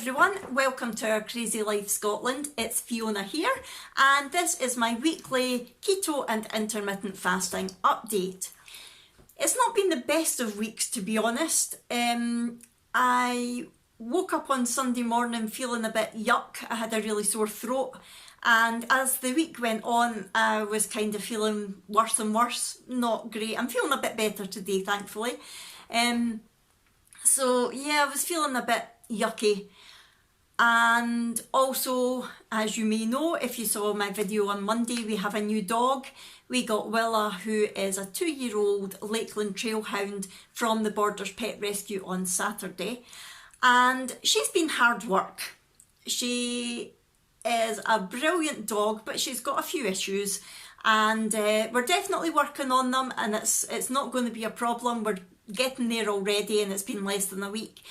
everyone, welcome to our Crazy Life Scotland. It's Fiona here and this is my weekly keto and intermittent fasting update. It's not been the best of weeks, to be honest. I woke up on Sunday morning feeling a bit yuck. I had a really sore throat, and as the week went on I was kind of feeling worse and worse. Not great. I'm feeling a bit better today, thankfully. So yeah, I was feeling a bit yucky. And also, as you may know, if you saw my video on Monday, we have a new dog. We got Willa, who is a 2-year-old Lakeland Trailhound from the Borders Pet Rescue on Saturday. And she's been hard work. She is a brilliant dog, but she's got a few issues. And we're definitely working on them, and it's not going to be a problem. We're getting there already, and it's been less than a week.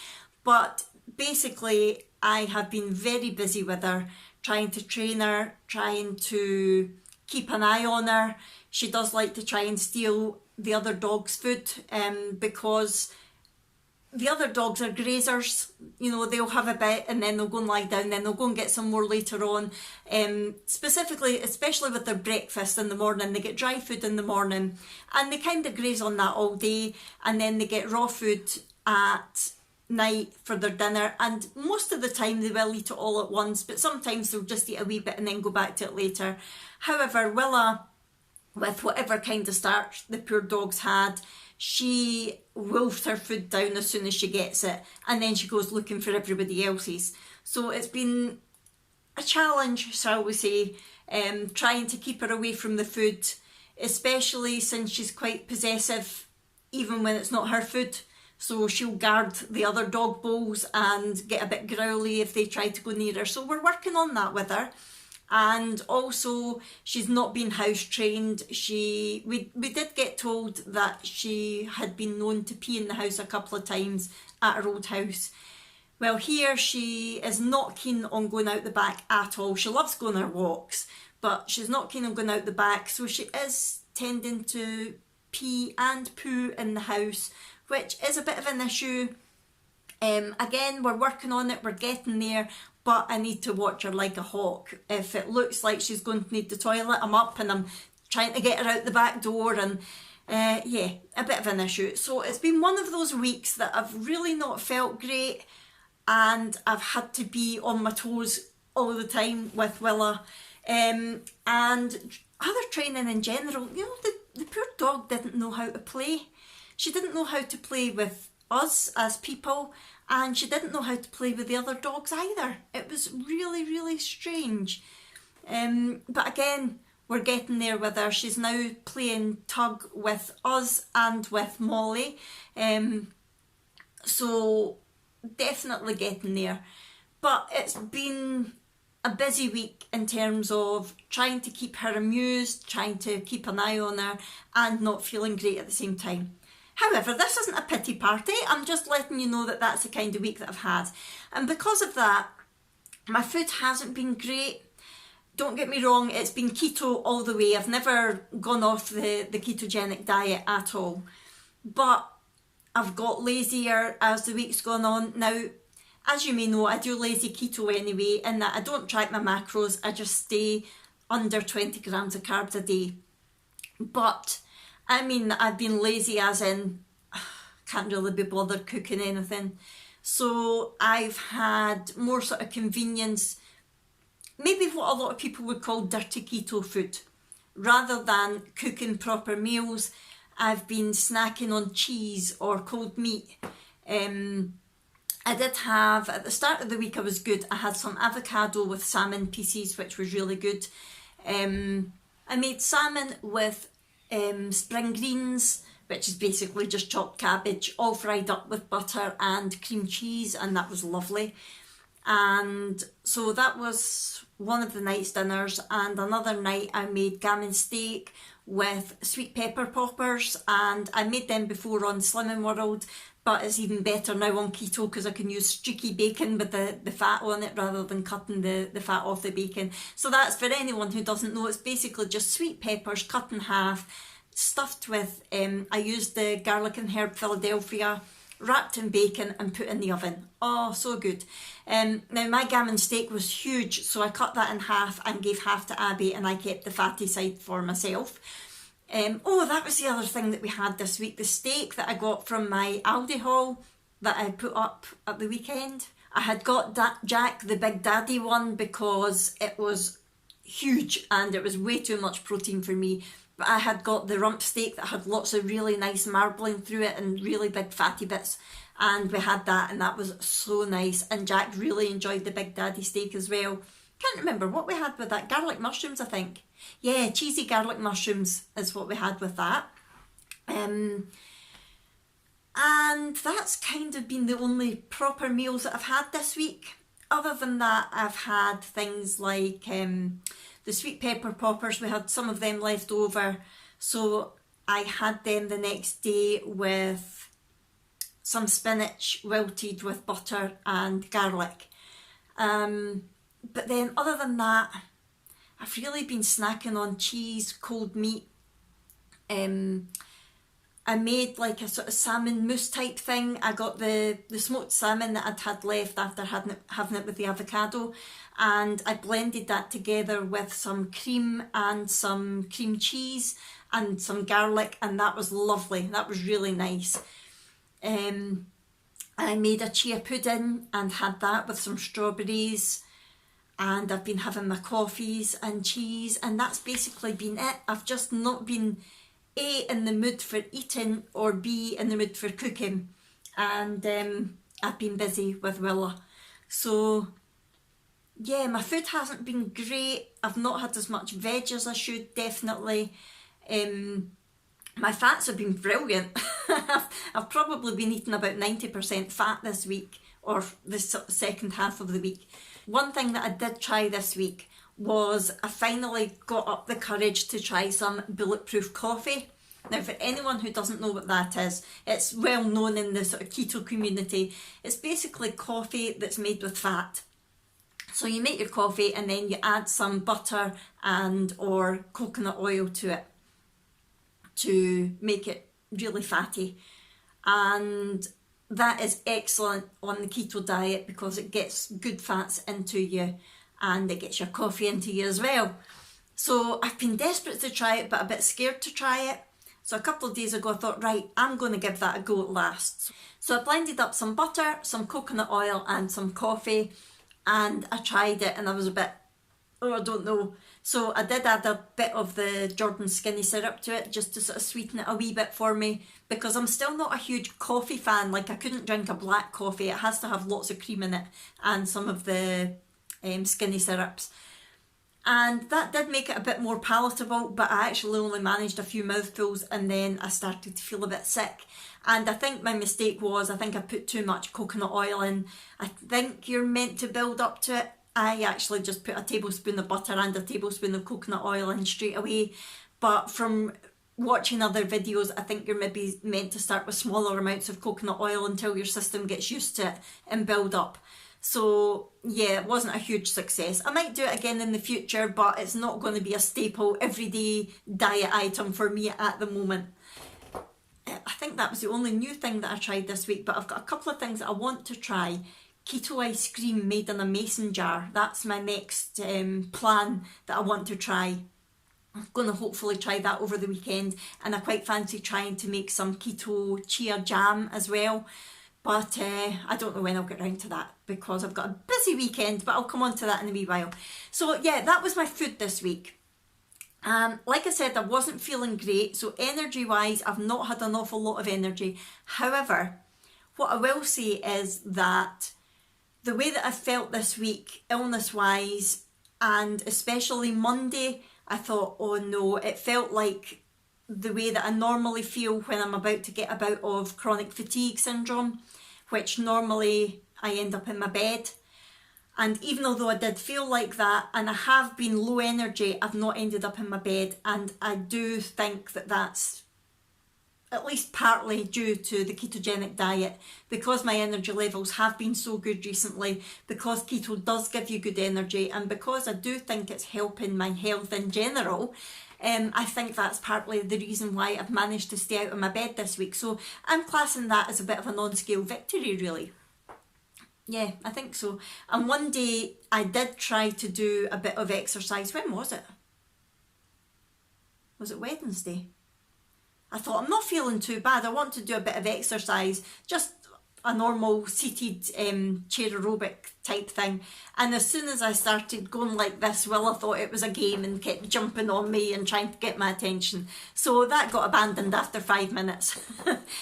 But basically, I have been very busy with her, trying to train her, trying to keep an eye on her. She does like to try and steal the other dog's food because the other dogs are grazers. You know, they'll have a bit and then they'll go and lie down, then they'll go and get some more later on. Especially with their breakfast in the morning, they get dry food in the morning and they kind of graze on that all day, and then they get raw food at night for their dinner, and most of the time they will eat it all at once, but sometimes they'll just eat a wee bit and then go back to it later. However, Willa, with whatever kind of start the poor dog's had, she wolfs her food down as soon as she gets it, and then she goes looking for everybody else's. So it's been a challenge, shall we say, trying to keep her away from the food, especially since she's quite possessive even when it's not her food. So she'll guard the other dog bowls and get a bit growly if they try to go near her. So we're working on that with her. And also, she's not been house trained. We did get told that she had been known to pee in the house a couple of times at her old house. Well, here she is not keen on going out the back at all. She loves going on her walks, but she's not keen on going out the back. So she is tending to pee and poo in the house, which is a bit of an issue. Again, we're working on it, we're getting there, but I need to watch her like a hawk. If it looks like she's going to need the toilet, I'm up and I'm trying to get her out the back door, and yeah, a bit of an issue. So it's been one of those weeks that I've really not felt great, and I've had to be on my toes all the time with Willa. And other training in general, you know, the poor dog didn't know how to play. She didn't know how to play with us as people, and she didn't know how to play with the other dogs either. It was really, really strange. But again, we're getting there with her. She's now playing tug with us and with Molly. So definitely getting there. But it's been a busy week in terms of trying to keep her amused, trying to keep an eye on her, and not feeling great at the same time. However, this isn't a pity party. I'm just letting you know that that's the kind of week that I've had. And because of that, my food hasn't been great. Don't get me wrong, it's been keto all the way. I've never gone off the ketogenic diet at all. But I've got lazier as the week's gone on. Now, as you may know, I do lazy keto anyway, in that I don't track my macros. I just stay under 20 grams of carbs a day. But I mean, I've been lazy as in, can't really be bothered cooking anything. So I've had more sort of convenience, maybe what a lot of people would call dirty keto food. Rather than cooking proper meals, I've been snacking on cheese or cold meat. I did have, at the start of the week I was good, I had some avocado with salmon pieces, which was really good. I made salmon with spring greens, which is basically just chopped cabbage, all fried up with butter and cream cheese, and that was lovely. And so that was one of the night's dinners, and another night I made gammon steak with sweet pepper poppers, and I made them before on Slimming World, but it's even better now on keto because I can use streaky bacon with the fat on it rather than cutting the fat off the bacon. So that's, for anyone who doesn't know, it's basically just sweet peppers cut in half, stuffed with, I used the garlic and herb Philadelphia, wrapped in bacon and put in the oven. Oh, so good. Now my gammon steak was huge, so I cut that in half and gave half to Abby, and I kept the fatty side for myself. Oh, that was the other thing that we had this week, the steak that I got from my Aldi haul that I put up at the weekend. I had got Jack the Big Daddy one because it was huge and it was way too much protein for me. But I had got the rump steak that had lots of really nice marbling through it and really big fatty bits. And we had that, and that was so nice. And Jack really enjoyed the Big Daddy steak as well. Can't remember what we had with that. Garlic mushrooms, I think. Yeah, cheesy garlic mushrooms is what we had with that. And that's kind of been the only proper meals that I've had this week. Other than that, I've had things like the sweet pepper poppers. We had some of them left over, so I had them the next day with some spinach wilted with butter and garlic. But then other than that, I've really been snacking on cheese, cold meat. I made like a sort of salmon mousse type thing. I got the smoked salmon that I'd had left after having it with the avocado, and I blended that together with some cream and some cream cheese and some garlic, and that was lovely. That was really nice. I made a chia pudding and had that with some strawberries, and I've been having my coffees and cheese, and that's basically been it. I've just not been A, in the mood for eating, or B, in the mood for cooking, and I've been busy with Willa. So yeah, my food hasn't been great. I've not had as much veg as I should, definitely. My fats have been brilliant. I've probably been eating about 90% fat this week, or the second half of the week. One thing that I did try this week was I finally got up the courage to try some bulletproof coffee. Now, for anyone who doesn't know what that is, it's well known in the sort of keto community. It's basically coffee that's made with fat. So you make your coffee and then you add some butter and or coconut oil to it to make it really fatty. And that is excellent on the keto diet because it gets good fats into you and it gets your coffee into you as well. So I've been desperate to try it, but a bit scared to try it. So a couple of days ago I thought, right, I'm going to give that a go at last. So I blended up some butter, some coconut oil and some coffee, and I tried it and I was a bit, oh, I don't know. So I did add a bit of the Jordan skinny syrup to it just to sort of sweeten it a wee bit for me, because I'm still not a huge coffee fan. Like, I couldn't drink a black coffee. It has to have lots of cream in it and some of the skinny syrups. And that did make it a bit more palatable, but I actually only managed a few mouthfuls and then I started to feel a bit sick. And I think my mistake was, I think I put too much coconut oil in. I think you're meant to build up to it. I actually just put a tablespoon of butter and a tablespoon of coconut oil in straight away. But from watching other videos, I think you're maybe meant to start with smaller amounts of coconut oil until your system gets used to it and build up. So yeah, it wasn't a huge success. I might do it again in the future, but it's not going to be a staple everyday diet item for me at the moment. I think that was the only new thing that I tried this week, but I've got a couple of things that I want to try. Keto ice cream made in a mason jar. That's my next plan that I want to try. I'm going to hopefully try that over the weekend, and I quite fancy trying to make some keto chia jam as well. But I don't know when I'll get around to that because I've got a busy weekend, but I'll come on to that in a wee while. So yeah, that was my food this week. Like I said, I wasn't feeling great, so energy wise I've not had an awful lot of energy. However, what I will say is that the way that I felt this week, illness wise, and especially Monday, I thought, oh no, it felt like the way that I normally feel when I'm about to get out of chronic fatigue syndrome, which normally I end up in my bed. And even although I did feel like that and I have been low energy, I've not ended up in my bed. And I do think that that's at least partly due to the ketogenic diet, because my energy levels have been so good recently, because keto does give you good energy, and because I do think it's helping my health in general. I think that's partly the reason why I've managed to stay out of my bed this week. So I'm classing that as a bit of a non-scale victory, really. Yeah, I think so. And one day I did try to do a bit of exercise. When was it? Was it Wednesday? I thought, I'm not feeling too bad. I want to do a bit of exercise, just a normal seated chair aerobic type thing. And as soon as I started going like this, Willa thought it was a game and kept jumping on me and trying to get my attention. So that got abandoned after 5 minutes.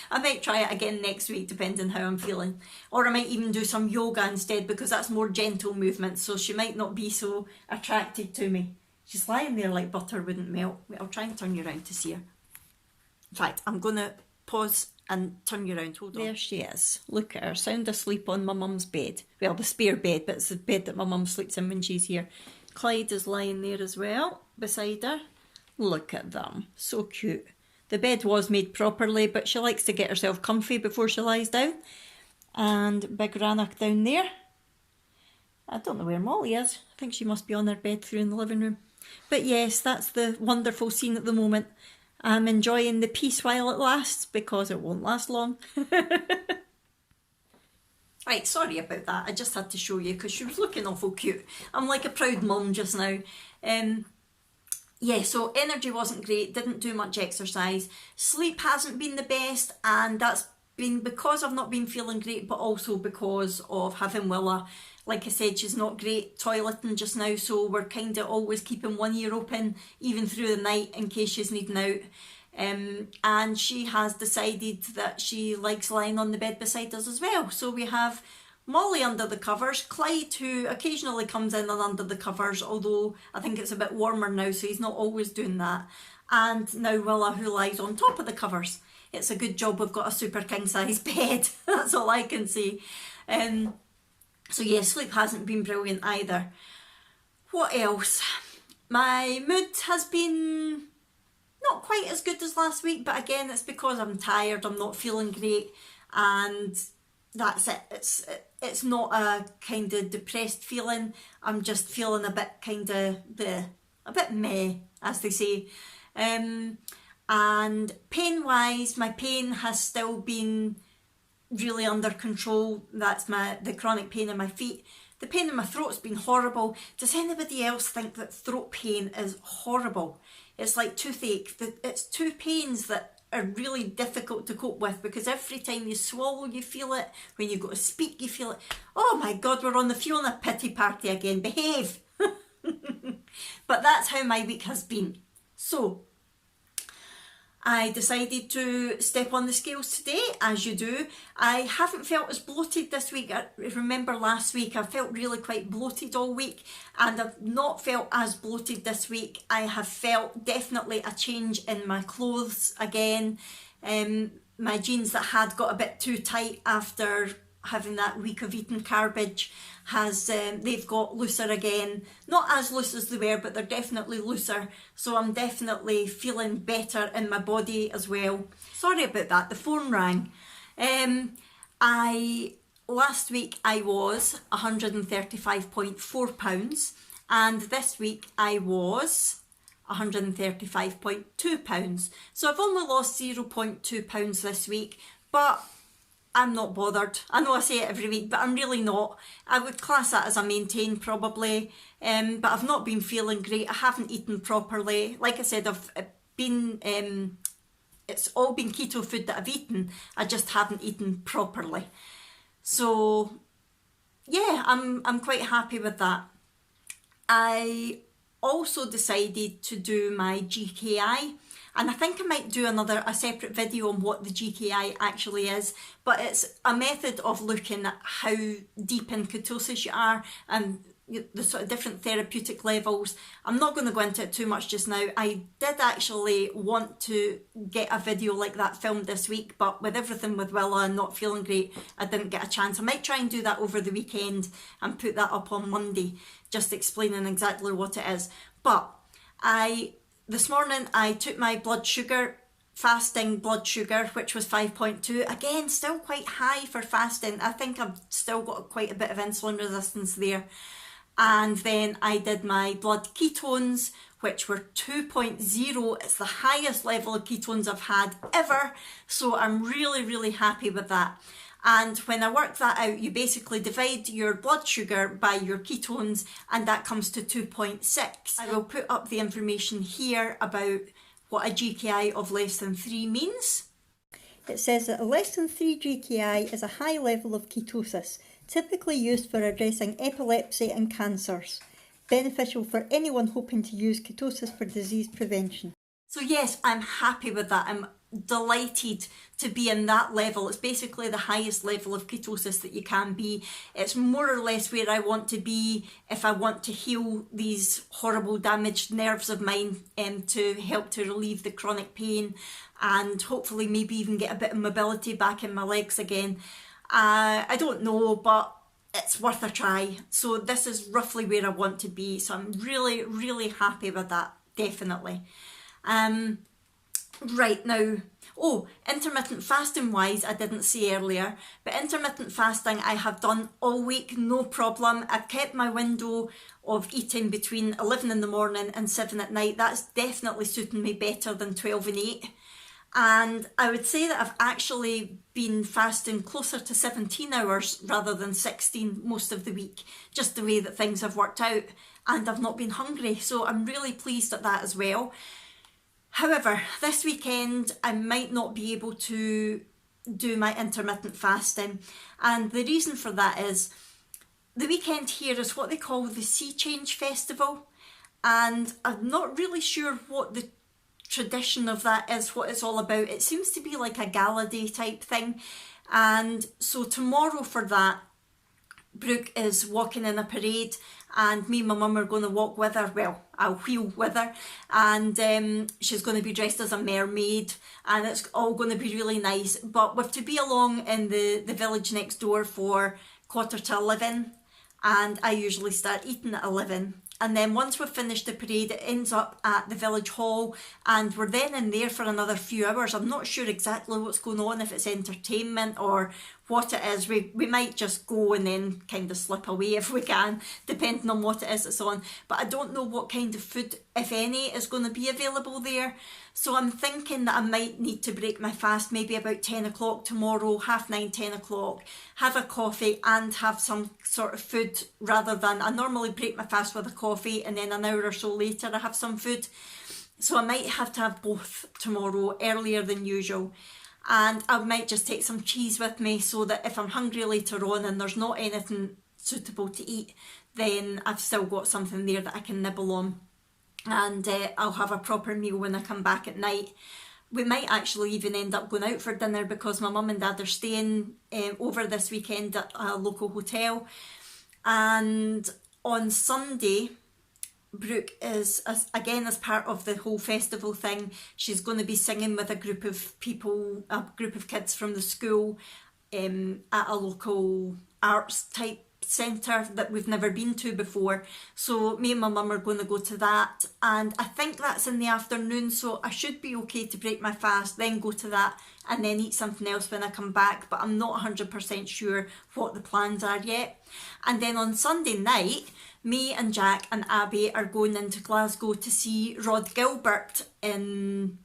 I might try it again next week, depending how I'm feeling. Or I might even do some yoga instead, because that's more gentle movement, so she might not be so attracted to me. She's lying there like butter wouldn't melt. I'll try and turn you around to see her. In fact, I'm going to pause and turn you around. Hold on. There she is. Look at her, sound asleep on my mum's bed. Well, the spare bed, but it's the bed that my mum sleeps in when she's here. Clyde is lying there as well, beside her. Look at them. So cute. The bed was made properly, but she likes to get herself comfy before she lies down. And Big Rannoch down there. I don't know where Molly is. I think she must be on her bed through in the living room. But yes, that's the wonderful scene at the moment. I'm enjoying the peace while it lasts, because it won't last long. Right, sorry about that. I just had to show you because she was looking awful cute. I'm like a proud mum just now. Yeah, so energy wasn't great, didn't do much exercise. Sleep hasn't been the best, and that's been because I've not been feeling great, but also because of having Willa. Like I said, she's not great toileting just now, so we're kind of always keeping one ear open, even through the night, in case she's needing out. And she has decided that she likes lying on the bed beside us as well. So we have Molly under the covers, Clyde, who occasionally comes in and under the covers, although I think it's a bit warmer now, so he's not always doing that. And now Willa, who lies on top of the covers. It's a good job we've got a super king size bed. That's all I can say. So yeah, sleep hasn't been brilliant either. What else? My mood has been not quite as good as last week, but again, it's because I'm tired, I'm not feeling great, and that's it. It's not a kind of depressed feeling. I'm just feeling a bit kind of a bit meh, as they say. And pain-wise, my pain has still been really under control. That's the chronic pain in my feet. The pain in my throat's been horrible. Does anybody else think that throat pain is horrible? It's like toothache. It's two pains that are really difficult to cope with, because every time you swallow you feel it, when you go to speak you feel it. Oh my God, we're on the Fiona pity party again. Behave. But that's how my week has been. So I decided to step on the scales today, as you do. I haven't felt as bloated this week. I remember last week I felt really quite bloated all week, and I've not felt as bloated this week. I have felt definitely a change in my clothes again. My jeans that had got a bit too tight after having that week of eating garbage they've got looser again. Not as loose as they were, but they're definitely looser. So I'm definitely feeling better in my body as well. Sorry about that, the phone rang. Last week I was 135.4 pounds, and this week I was 135.2 pounds. So I've only lost 0.2 pounds this week, but I'm not bothered. I know I say it every week, but I'm really not. I would class that as a maintain probably, but I've not been feeling great. I haven't eaten properly. Like I said, it's all been keto food that I've eaten. I just haven't eaten properly. So yeah, I'm quite happy with that. I also decided to do my GKI. And I think I might do a separate video on what the GKI actually is, but it's a method of looking at how deep in ketosis you are and the sort of different therapeutic levels. I'm not going to go into it too much just now. I did actually want to get a video like that filmed this week, but with everything with Willa and not feeling great, I didn't get a chance. I might try and do that over the weekend and put that up on Monday, just explaining exactly what it is. But this morning I took my fasting blood sugar, which was 5.2. Again, still quite high for fasting. I think I've still got quite a bit of insulin resistance there. and then I did my blood ketones, which were 2.0. It's the highest level of ketones I've had ever, so I'm really happy with that. And when I worked that out, you basically divide your blood sugar by your ketones, and that comes to 2.6. I will put up the information here about what a GKI of less than 3 means. It says that a less than 3 GKI is a high level of ketosis, typically used for addressing epilepsy and cancers. Beneficial for anyone hoping to use ketosis for disease prevention. So yes, I'm happy with that. I'm delighted to be in that level. It's basically the highest level of ketosis that you can be. It's more or less where I want to be if I want to heal these horrible damaged nerves of mine, to help to relieve the chronic pain and hopefully maybe even get a bit of mobility back in my legs again. I don't know, but it's worth a try. So this is roughly where I want to be. So I'm really happy with that, definitely. Right now, intermittent fasting wise, I didn't say earlier, but intermittent fasting I have done all week, no problem. I've kept my window of eating between 11 in the morning and 7 at night. That's definitely suiting me better than 12 and 8. And I would say that I've actually been fasting closer to 17 hours rather than 16 most of the week, just the way that things have worked out, and I've not been hungry, so I'm really pleased at that as well. However, this weekend I might not be able to do my intermittent fasting, and the reason for that is the weekend here is what they call the Sea Change Festival, and I'm not really sure what the tradition of that is, what it's all about. It seems to be like a gala day type thing, and so tomorrow for that, Brooke is walking in a parade, and me and my mum are going to walk with her. Well, I'll wheel with her, and she's going to be dressed as a mermaid, and it's all going to be really nice. But we've to be along in the village next door for 11:15, and I usually start eating at 11. And then once we've finished the parade, it ends up at the village hall, and we're then in there for another few hours. I'm not sure exactly what's going on, if it's entertainment or what it is. We might just go and then kind of slip away if we can, depending on what it is that's on. But I don't know what kind of food, if any, is going to be available there. So I'm thinking that I might need to break my fast maybe about 10 o'clock tomorrow, 9:30, 10 o'clock, have a coffee and have some sort of food, rather than I normally break my fast with a coffee and then an hour or so later I have some food. So I might have to have both tomorrow, earlier than usual. And I might just take some cheese with me, so that if I'm hungry later on and there's not anything suitable to eat, then I've still got something there that I can nibble on. And I'll have a proper meal when I come back at night. We might actually even end up going out for dinner, because my mum and dad are staying over this weekend at a local hotel. And on Sunday, Brooke is, again as part of the whole festival thing, she's going to be singing with a group of people, a group of kids from the school, at a local arts type centre that we've never been to before. So me and my mum are going to go to that, and I think that's in the afternoon, so I should be okay to break my fast, then go to that, and then eat something else when I come back. But I'm not 100% sure what the plans are yet. And then on Sunday night, me and Jack and Abby are going into Glasgow to see Rod Gilbert in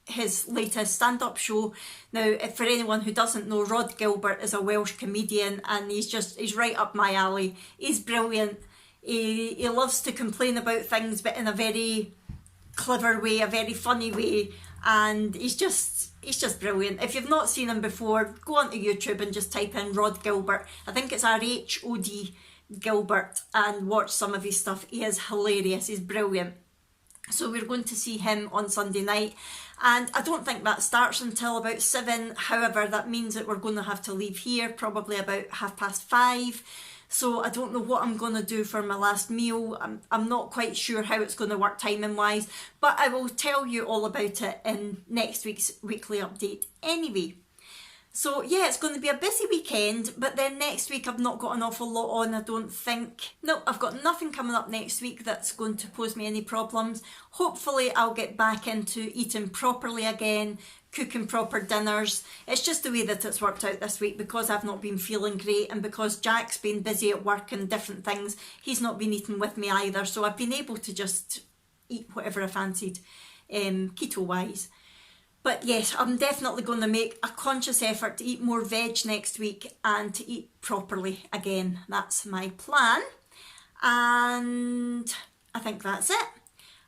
his latest stand-up show. Now, if for anyone who doesn't know, Rod Gilbert is a Welsh comedian, and he's right up my alley. He's brilliant. He loves to complain about things, but in a very clever way, a very funny way, and he's just brilliant. If you've not seen him before, go onto YouTube and just type in Rod Gilbert. I think it's RHOD Gilbert, and watch some of his stuff. He is hilarious. He's brilliant. So we're going to see him on Sunday night, and I don't think that starts until about 7. However, that means that we're going to have to leave here probably about 5:30. So I don't know what I'm going to do for my last meal. I'm not quite sure how it's going to work timing wise, but I will tell you all about it in next week's weekly update anyway. So yeah, it's going to be a busy weekend, but then next week I've not got an awful lot on, I don't think. No, I've got nothing coming up next week that's going to pose me any problems. Hopefully I'll get back into eating properly again, cooking proper dinners. It's just the way that it's worked out this week because I've not been feeling great and because Jack's been busy at work and different things. He's not been eating with me either, so I've been able to just eat whatever I fancied, keto wise. But yes, I'm definitely going to make a conscious effort to eat more veg next week and to eat properly again. That's my plan. And I think that's it.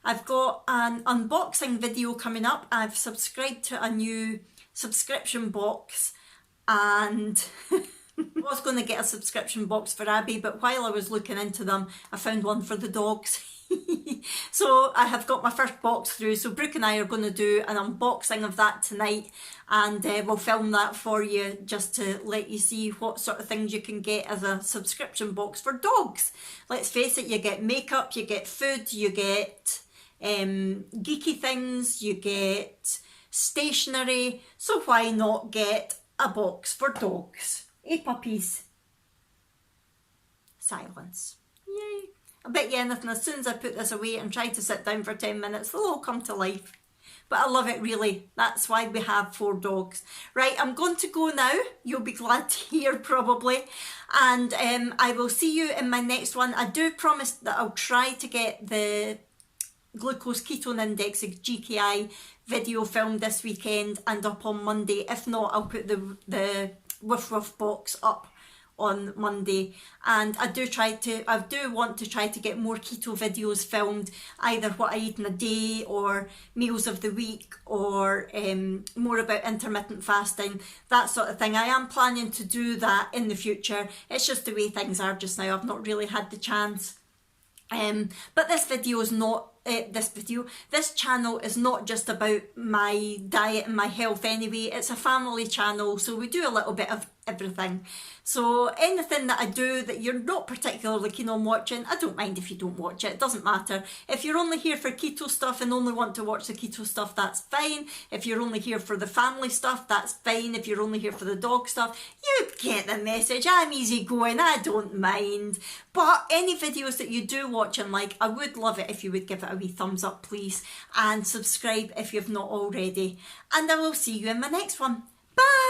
I've got an unboxing video coming up. I've subscribed to a new subscription box and I was going to get a subscription box for Abby, but while I was looking into them, I found one for the dogs. So I have got my first box through, so Brooke and I are going to do an unboxing of that tonight, and we'll film that for you just to let you see what sort of things you can get as a subscription box for dogs. Let's face it, you get makeup, you get food, you get geeky things, you get stationery, so why not get a box for dogs? Hey puppies. Silence. Yay. I bet you anything, as soon as I put this away and try to sit down for 10 minutes, they'll all come to life. But I love it really. That's why we have 4 dogs. Right, I'm going to go now. You'll be glad to hear probably. And I will see you in my next one. I do promise that I'll try to get the glucose ketone index, a GKI video filmed this weekend and up on Monday. If not, I'll put the Woof Woof box up on Monday. And I do want to try to get more keto videos filmed, either what I eat in a day or meals of the week or more about intermittent fasting, that sort of thing. I am planning to do that in the future. It's just the way things are just now. I've not really had the chance. But this video is not this channel is not just about my diet and my health anyway. It's a family channel, so we do a little bit of everything. So anything that I do that you're not particularly keen on watching, I don't mind if you don't watch it. It doesn't matter. If you're only here for keto stuff and only want to watch the keto stuff, that's fine. If you're only here for the family stuff, that's fine. If you're only here for the dog stuff, you get the message. I'm easygoing, I don't mind. But any videos that you do watch and like, I would love it if you would give it a wee thumbs up, please. And subscribe if you've not already. And I will see you in my next one. Bye!